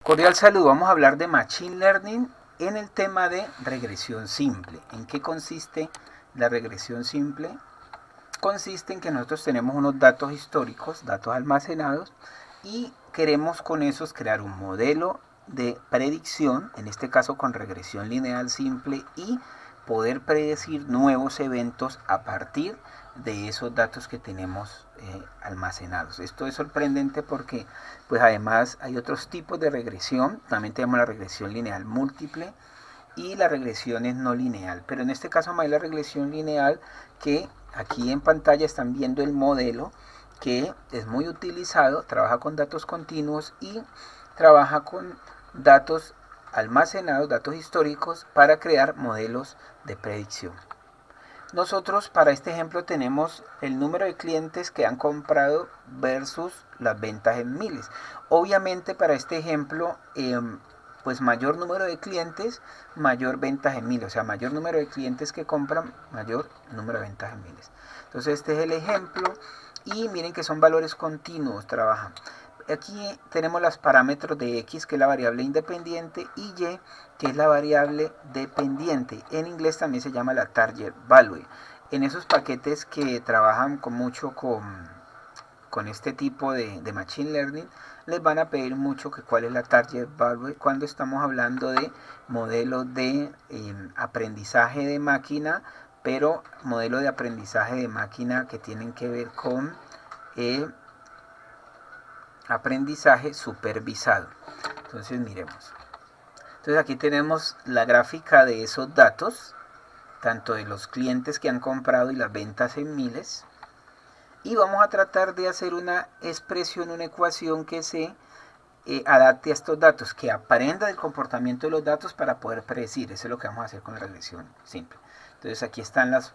Cordial saludo, vamos a hablar de Machine Learning en el tema de regresión simple. ¿En qué consiste la regresión simple? Consiste en que nosotros tenemos unos datos históricos, datos almacenados, y queremos con esos crear un modelo de predicción, en este caso con regresión lineal simple, y poder predecir nuevos eventos a partir de esos datos que tenemos almacenados. Esto es sorprendente porque pues además hay otros tipos de regresión. También tenemos la regresión lineal múltiple y la regresión es no lineal, pero en este caso más la regresión lineal, que aquí en pantalla están viendo el modelo, que es muy utilizado, trabaja con datos continuos y trabaja con datos almacenados, datos históricos, para crear modelos de predicción. Nosotros para este ejemplo tenemos el número de clientes que han comprado versus las ventas en miles. Obviamente para este ejemplo, pues mayor número de clientes, mayor ventas en miles. O sea, mayor número de clientes que compran, mayor número de ventas en miles. Entonces este es el ejemplo y miren que son valores continuos, trabajan. Aquí tenemos los parámetros de X, que es la variable independiente, y Y, que es la variable dependiente. En inglés también se llama la target value. En esos paquetes que trabajan mucho con este tipo de Machine Learning, les van a pedir mucho que cuál es la target value cuando estamos hablando de modelos de aprendizaje de máquina, pero modelos de aprendizaje de máquina que tienen que ver con aprendizaje supervisado. Entonces miremos. Entonces aquí tenemos la gráfica de esos datos, tanto de los clientes que han comprado y las ventas en miles. Y vamos a tratar de hacer una expresión, una ecuación que se adapte a estos datos, que aprenda del comportamiento de los datos para poder predecir. Eso es lo que vamos a hacer con la regresión simple. Entonces aquí están las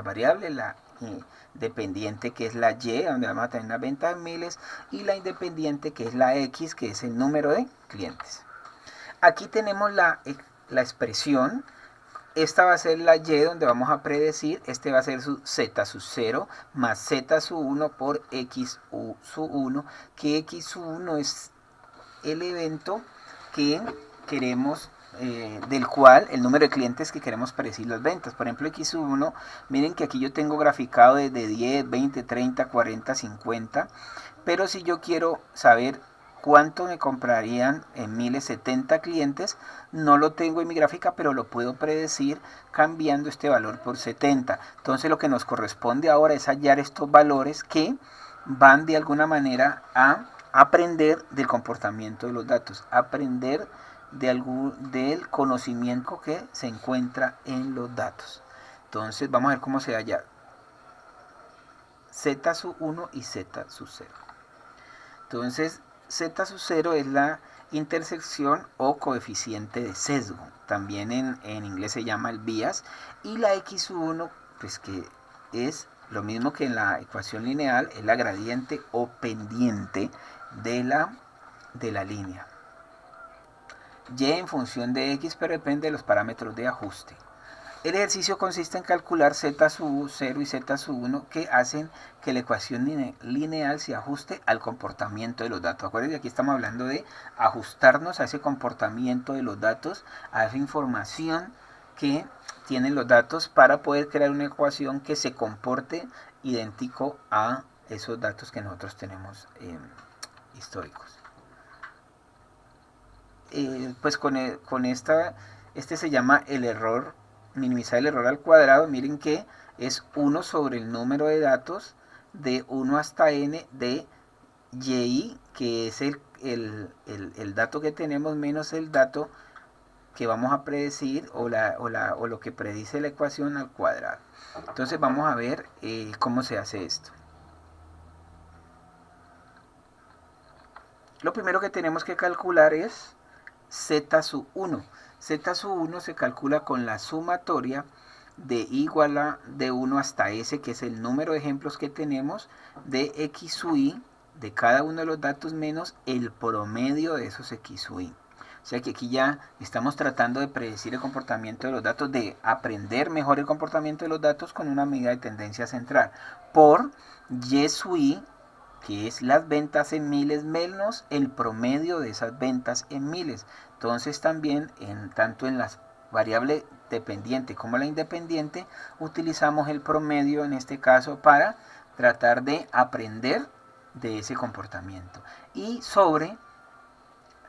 variables, la dependiente, que es la Y, donde vamos a tener una venta en miles, y la independiente, que es la X, que es el número de clientes. Aquí tenemos la expresión. Esta va a ser la Y, donde vamos a predecir. Este va a ser su Z sub 0 más Z sub 1 por X sub 1, que X sub 1 es el evento que queremos, del cual el número de clientes que queremos predecir las ventas. Por ejemplo, X sub 1, miren que aquí yo tengo graficado desde 10, 20, 30, 40, 50, pero si yo quiero saber cuánto me comprarían en miles 70 clientes, no lo tengo en mi gráfica, pero lo puedo predecir cambiando este valor por 70. Entonces lo que nos corresponde ahora es hallar estos valores que van de alguna manera a aprender del comportamiento de los datos, aprender del conocimiento que se encuentra en los datos. Entonces vamos a ver cómo se halla Z sub 1 y Z sub 0. Entonces Z sub 0 es la intersección o coeficiente de sesgo. También en inglés se llama el bias. Y la X sub 1, pues que es lo mismo que en la ecuación lineal, es la gradiente o pendiente de la línea. Y en función de X, pero depende de los parámetros de ajuste. El ejercicio consiste en calcular Z sub 0 y Z sub 1, que hacen que la ecuación lineal se ajuste al comportamiento de los datos. Acuérdense que aquí estamos hablando de ajustarnos a ese comportamiento de los datos, a esa información que tienen los datos, para poder crear una ecuación que se comporte idéntico a esos datos que nosotros tenemos históricos. Pues este se llama el error, minimizar el error al cuadrado. Miren que es 1 sobre el número de datos de 1 hasta n de y, que es el dato que tenemos menos el dato que vamos a predecir, o lo que predice la ecuación al cuadrado. Entonces vamos a ver cómo se hace esto. Lo primero que tenemos que calcular es Z sub 1. Z sub 1 se calcula con la sumatoria de igual a de 1 hasta S, que es el número de ejemplos que tenemos, de X sub I, de cada uno de los datos, menos el promedio de esos X sub I. O sea que aquí ya estamos tratando de predecir el comportamiento de los datos, de aprender mejor el comportamiento de los datos con una medida de tendencia central, por Y sub I que es las ventas en miles menos el promedio de esas ventas en miles. Entonces también tanto en las variable dependiente como la independiente utilizamos el promedio en este caso para tratar de aprender de ese comportamiento. Y sobre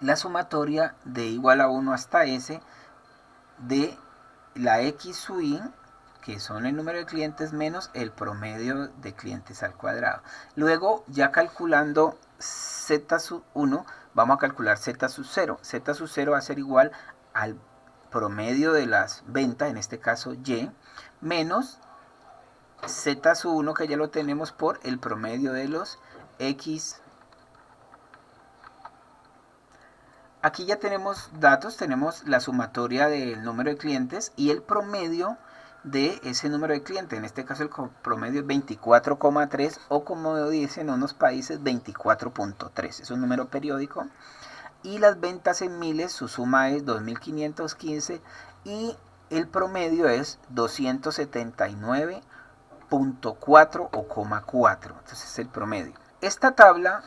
la sumatoria de igual a 1 hasta s de la x sub i, que son el número de clientes menos el promedio de clientes al cuadrado. Luego, ya calculando z sub 1, vamos a calcular z sub 0. Z sub 0 va a ser igual al promedio de las ventas, en este caso y, menos z sub 1, que ya lo tenemos, por el promedio de los x. Aquí ya tenemos datos, tenemos la sumatoria del número de clientes y el promedio de ese número de clientes. En este caso el promedio es 24,3 o, como dicen en unos países, 24.3. Es un número periódico. Y las ventas en miles, su suma es 2.515 y el promedio es 279.4 o 4. Entonces es el promedio. Esta tabla,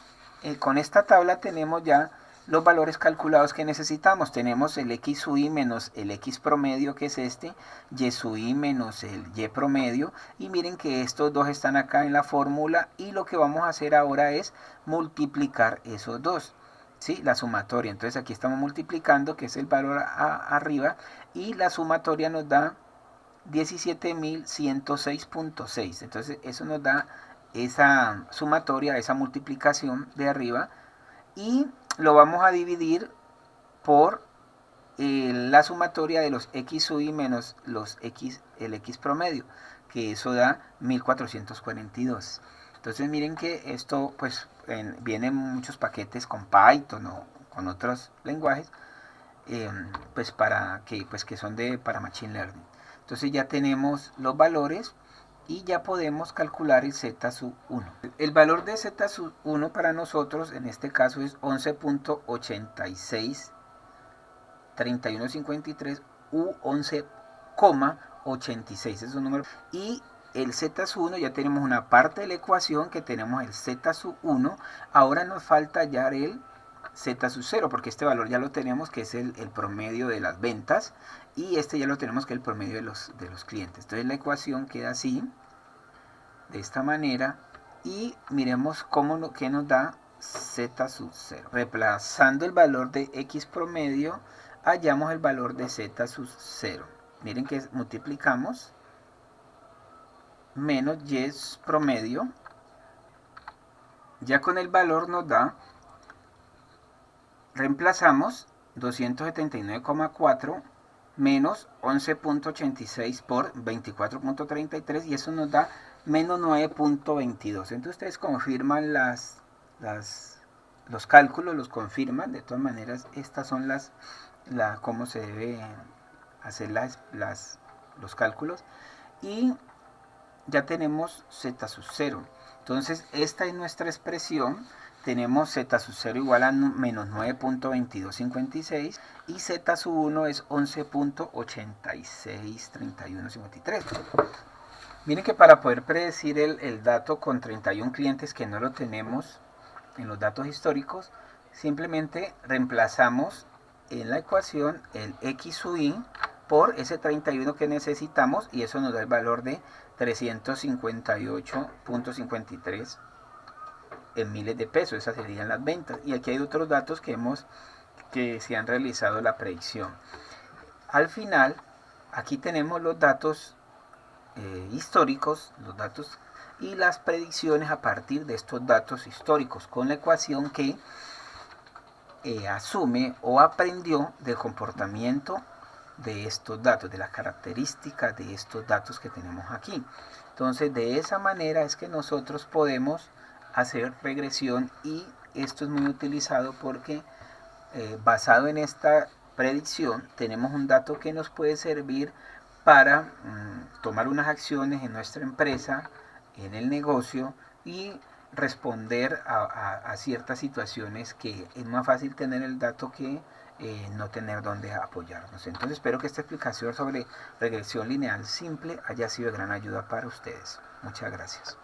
con esta tabla tenemos ya los valores calculados que necesitamos. Tenemos el x sub i menos el x promedio, que es este, y sub i menos el y promedio, y miren que estos dos están acá en la fórmula, y lo que vamos a hacer ahora es multiplicar esos dos, ¿sí? La sumatoria. Entonces aquí estamos multiplicando, que es el valor arriba, y la sumatoria nos da 17.106.6. entonces eso nos da esa sumatoria, esa multiplicación de arriba, y lo vamos a dividir por la sumatoria de los x sub i menos el x promedio, que eso da 1442. Entonces miren que esto pues viene en muchos paquetes con Python o con otros lenguajes, pues que son para Machine Learning. Entonces ya tenemos los valores y ya podemos calcular el z sub 1. El valor de z sub 1 para nosotros en este caso es 11.863153 u 11,86, es un número. Y el z sub 1 ya tenemos una parte de la ecuación, que tenemos el z sub 1. Ahora nos falta hallar el z sub 0, porque este valor ya lo tenemos, que es el promedio de las ventas, y este ya lo tenemos, que es el promedio de los clientes. Entonces la ecuación queda así, de esta manera, y miremos qué nos da z sub 0. Reemplazando el valor de x promedio, hallamos el valor de z sub 0. Miren que multiplicamos menos y promedio, ya con el valor nos da, reemplazamos 279,4 menos 11.86 por 24.33, y eso nos da menos 9.22. Entonces ustedes confirman los cálculos, los confirman. De todas maneras, estas son cómo se debe hacer los cálculos, y ya tenemos z sub 0. Entonces esta es nuestra expresión. Tenemos z sub 0 igual a menos 9.2256 y z sub 1 es 11.863153. Miren que para poder predecir el dato con 31 clientes que no lo tenemos en los datos históricos, simplemente reemplazamos en la ecuación el x sub i por ese 31 que necesitamos, y eso nos da el valor de 358.53 en miles de pesos. Esas serían las ventas. Y aquí hay otros datos que se han realizado la predicción. Al final, aquí tenemos los datos históricos, los datos y las predicciones a partir de estos datos históricos, con la ecuación que asume o aprendió del comportamiento de estos datos, de las características de estos datos que tenemos aquí. Entonces, de esa manera es que nosotros podemos hacer regresión, y esto es muy utilizado porque basado en esta predicción tenemos un dato que nos puede servir para tomar unas acciones en nuestra empresa, en el negocio, y responder a ciertas situaciones que es más fácil tener el dato que no tener dónde apoyarnos. Entonces espero que esta explicación sobre regresión lineal simple haya sido de gran ayuda para ustedes. Muchas gracias.